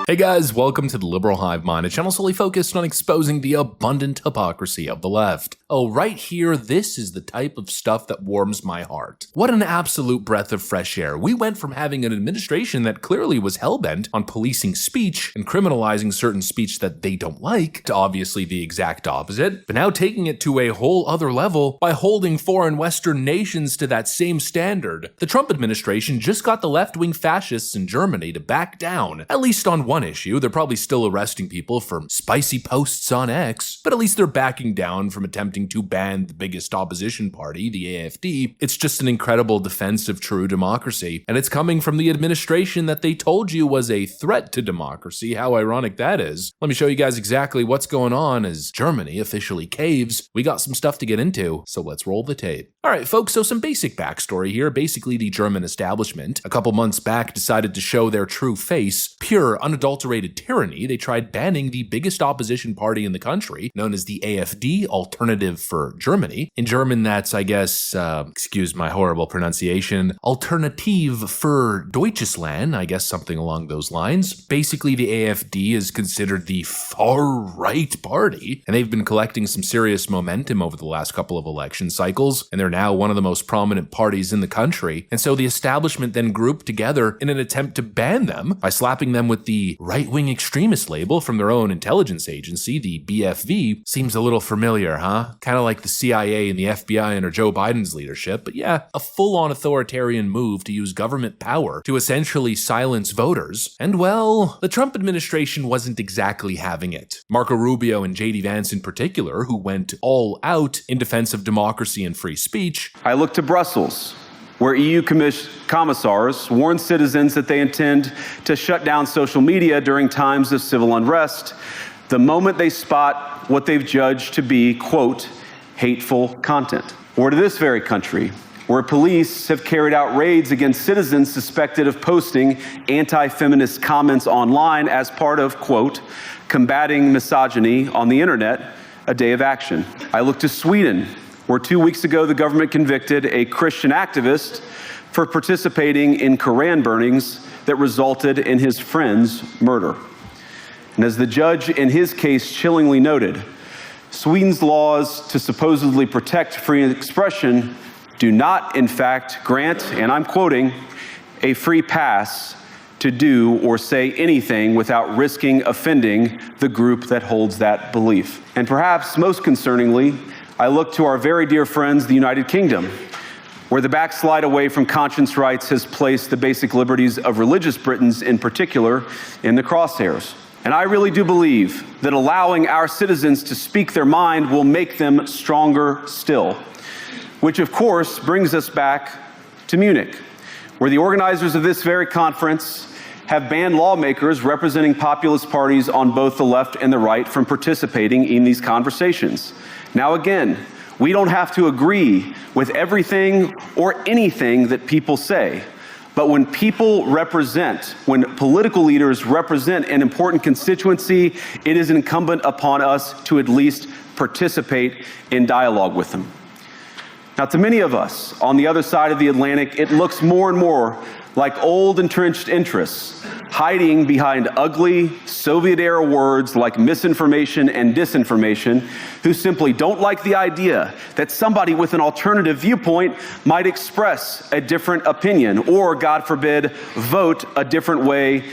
Hey guys, welcome to the Liberal Hive Mind, a channel solely focused on exposing the abundant hypocrisy of the left. Oh, right here, this is the type of stuff that warms my heart. What an absolute breath of fresh air. We went from having an administration that clearly was hellbent on policing speech and criminalizing certain speech that they don't like, to obviously the exact opposite, but now taking it to a whole other level by holding foreign Western nations to that same standard. The Trump administration just got the left-wing fascists in Germany to back down, at least on one issue. They're probably still arresting people for spicy posts on X, but at least they're backing down from attempting to ban the biggest opposition party, the AfD. It's just an incredible defense of true democracy, and it's coming from the administration that they told you was a threat to democracy. How ironic that is. Let me show you guys exactly what's going on as Germany officially caves. We got some stuff to get into, so let's roll the tape. Alright folks, so some basic backstory here. Basically, the German establishment, a couple months back, decided to show their true face, pure, unadulterated tyranny. They tried banning the biggest opposition party in the country, known as the AfD, Alternative for Germany. In German, that's, I guess, excuse my horrible pronunciation, Alternative für Deutschland, I guess something along those lines. Basically, the AfD is considered the far-right party, and they've been collecting some serious momentum over the last couple of election cycles, and they're now one of the most prominent parties in the country. And so the establishment then grouped together in an attempt to ban them by slapping them with the right-wing extremist label from their own intelligence agency, the BFV. Seems a little familiar, huh? Kind of like the CIA and the FBI under Joe Biden's leadership, but yeah, a full-on authoritarian move to use government power to essentially silence voters. And well, the Trump administration wasn't exactly having it. Marco Rubio and JD Vance in particular, who went all out in defense of democracy and free speech. I look to Brussels, where EU commissars warn citizens that they intend to shut down social media during times of civil unrest the moment they spot what they've judged to be, quote, hateful content. Or to this very country, where police have carried out raids against citizens suspected of posting anti-feminist comments online as part of, quote, combating misogyny on the internet, a day of action. I look to Sweden, where 2 weeks ago the government convicted a Christian activist for participating in Koran burnings that resulted in his friend's murder. And as the judge in his case chillingly noted, Sweden's laws to supposedly protect free expression do not, in fact, grant, and I'm quoting, a free pass to do or say anything without risking offending the group that holds that belief. And perhaps most concerningly, I look to our very dear friends, the United Kingdom, where the backslide away from conscience rights has placed the basic liberties of religious Britons in particular in the crosshairs. And I really do believe that allowing our citizens to speak their mind will make them stronger still, which of course brings us back to Munich, where the organizers of this very conference have banned lawmakers representing populist parties on both the left and the right from participating in these conversations. Now again, we don't have to agree with everything or anything that people say. But when people represent, when political leaders represent an important constituency, it is incumbent upon us to at least participate in dialogue with them. Now, to many of us on the other side of the Atlantic, it looks more and more like old entrenched interests hiding behind ugly Soviet-era words like misinformation and disinformation, who simply don't like the idea that somebody with an alternative viewpoint might express a different opinion or, God forbid, vote a different way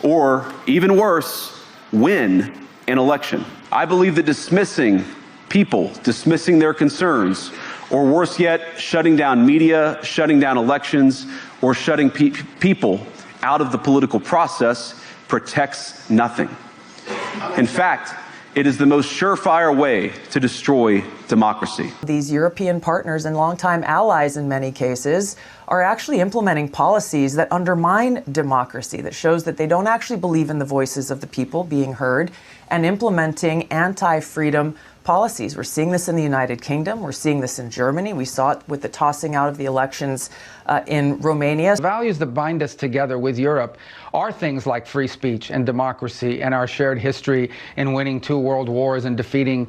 or, even worse, win an election. I believe that dismissing people, dismissing their concerns, or worse yet, shutting down media, shutting down elections, or shutting people out of the political process protects nothing. In fact, it is the most surefire way to destroy democracy. These European partners and longtime allies in many cases are actually implementing policies that undermine democracy, that shows that they don't actually believe in the voices of the people being heard, and implementing anti-freedom policies. We're seeing this in the United Kingdom. We're seeing this in Germany. We saw it with the tossing out of the elections in Romania. The values that bind us together with Europe are things like free speech and democracy and our shared history in winning 2 world wars and defeating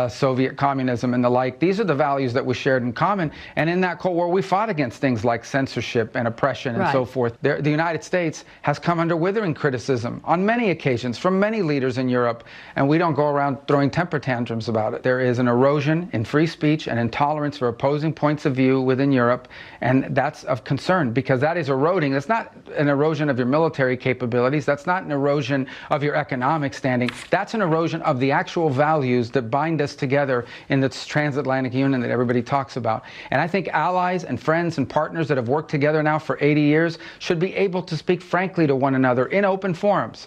Soviet communism and the like. These are the values that we shared in common. And in that Cold War, we fought against things like censorship and oppression and so forth. The United States has come under withering criticism on many occasions from many leaders in Europe, and we don't go around throwing temper tantrums about it. There is an erosion in free speech and intolerance for opposing points of view within Europe, and that's of concern because that is eroding. That's not an erosion of your military capabilities. That's not an erosion of your economic standing. That's an erosion of the actual values that bind us together in this transatlantic union that everybody talks about. And I think allies and friends and partners that have worked together now for 80 years should be able to speak frankly to one another in open forums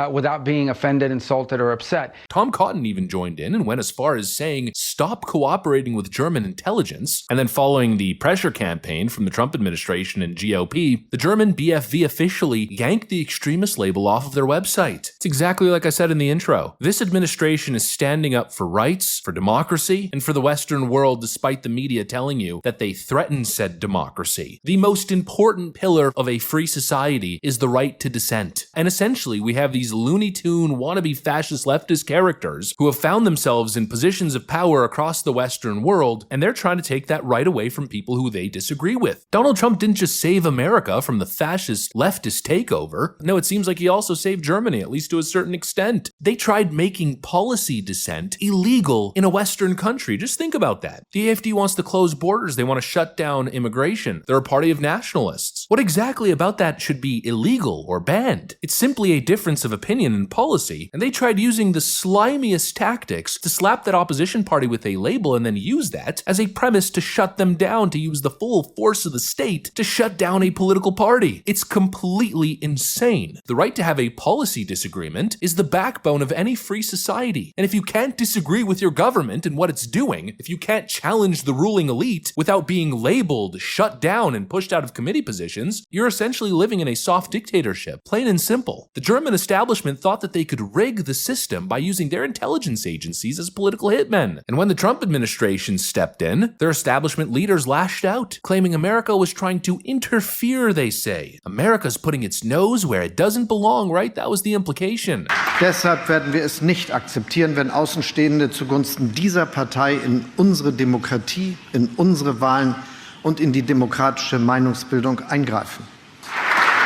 without being offended, insulted, or upset. Tom Cotton even joined in and went as far as saying, stop cooperating with German intelligence. And then following the pressure campaign from the Trump administration and GOP, the German BFV officially yanked the extremist label off of their website. It's exactly like I said in the intro. This administration is standing up for rights, for democracy, and for the Western world despite the media telling you that they threaten said democracy. The most important pillar of a free society is the right to dissent. And essentially, we have these Looney Tune wannabe fascist leftist characters who have found themselves in positions of power across the Western world, and they're trying to take that right away from people who they disagree with. Donald Trump didn't just save America from the fascist leftist takeover. No, it seems like he also saved Germany, at least to a certain extent. They tried making policy dissent illegal in a Western country. Just think about that. The AfD wants to close borders. They want to shut down immigration. They're a party of nationalists. What exactly about that should be illegal or banned? It's simply a difference of opinion and policy, and they tried using the slimiest tactics to slap that opposition party with a label and then use that as a premise to shut them down, to use the full force of the state to shut down a political party. It's completely insane. The right to have a policy disagreement is the backbone of any free society. And if you can't disagree with your government and what it's doing, if you can't challenge the ruling elite without being labeled, shut down, and pushed out of committee positions, you're essentially living in a soft dictatorship. Plain and simple. The German establishment thought that they could rig the system by using their intelligence agencies as political hitmen. And when the Trump administration stepped in, their establishment leaders lashed out, claiming America was trying to interfere, they say. America's putting its nose where it doesn't belong, right? That was the implication. Deshalb werden wir es nicht akzeptieren, wenn Außenstehende zugunsten dieser Partei in unsere Demokratie, in unsere Wahlen und in die demokratische Meinungsbildung eingreifen.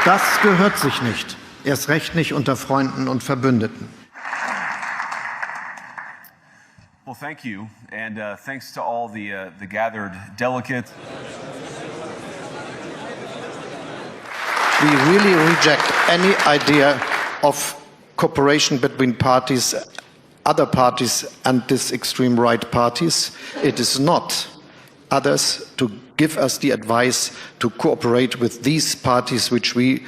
Das gehört sich nicht. Erst recht nicht unter Freunden und Verbündeten. Well, thank you, and thanks to all the gathered delegates. We really reject any idea of cooperation between parties, other parties, and these extreme right parties. It is not others to give us the advice to cooperate with these parties, which we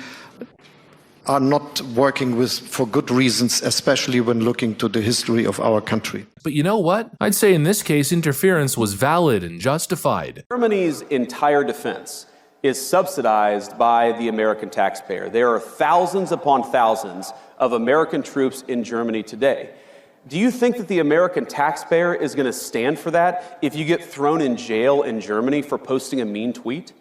are not working with for good reasons, especially when looking to the history of our country. But you know what? I'd say in this case, interference was valid and justified. Germany's entire defense is subsidized by the American taxpayer. There are thousands upon thousands of American troops in Germany today. Do you think that the American taxpayer is going to stand for that if you get thrown in jail in Germany for posting a mean tweet?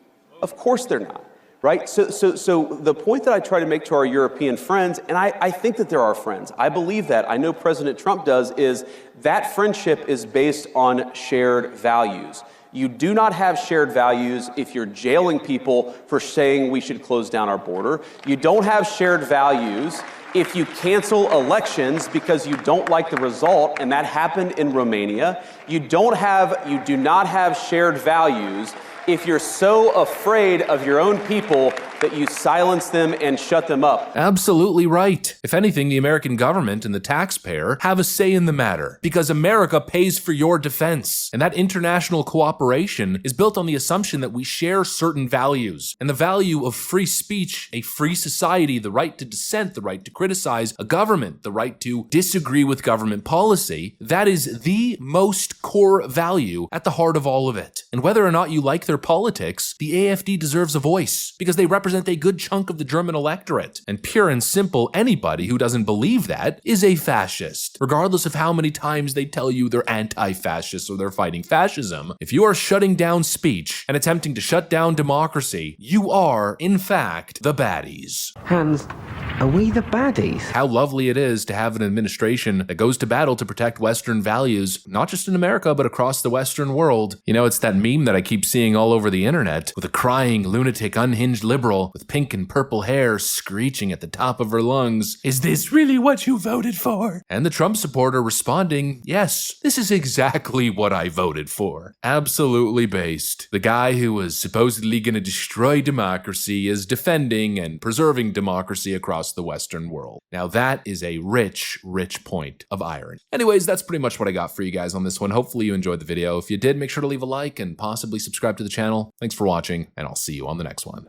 Of course they're not. Right? So the point that I try to make to our European friends, and I think that they're our friends, I believe that, I know President Trump does, is that friendship is based on shared values. You do not have shared values if you're jailing people for saying we should close down our border. You don't have shared values if you cancel elections because you don't like the result, and that happened in Romania. You do not have shared values if you're so afraid of your own people that you silence them and shut them up. Absolutely right. If anything, the American government and the taxpayer have a say in the matter because America pays for your defense. And that international cooperation is built on the assumption that we share certain values. And the value of free speech, a free society, the right to dissent, the right to criticize a government, the right to disagree with government policy, that is the most core value at the heart of all of it. And whether or not you like their politics, the AfD deserves a voice because they represent represent a good chunk of the German electorate. And pure and simple, anybody who doesn't believe that is a fascist. Regardless of how many times they tell you they're anti-fascist or they're fighting fascism, if you are shutting down speech and attempting to shut down democracy, you are, in fact, the baddies. Hans, are we the baddies? How lovely it is to have an administration that goes to battle to protect Western values, not just in America, but across the Western world. You know, it's that meme that I keep seeing all over the internet, with a crying, lunatic, unhinged liberal with pink and purple hair screeching at the top of her lungs, "Is this really what you voted for?" And the Trump supporter responding, "Yes, this is exactly what I voted for." Absolutely based. The guy who was supposedly going to destroy democracy is defending and preserving democracy across the Western world. Now that is a rich, rich point of irony. Anyways, that's pretty much what I got for you guys on this one. Hopefully you enjoyed the video. If you did, make sure to leave a like and possibly subscribe to the channel. Thanks for watching, and I'll see you on the next one.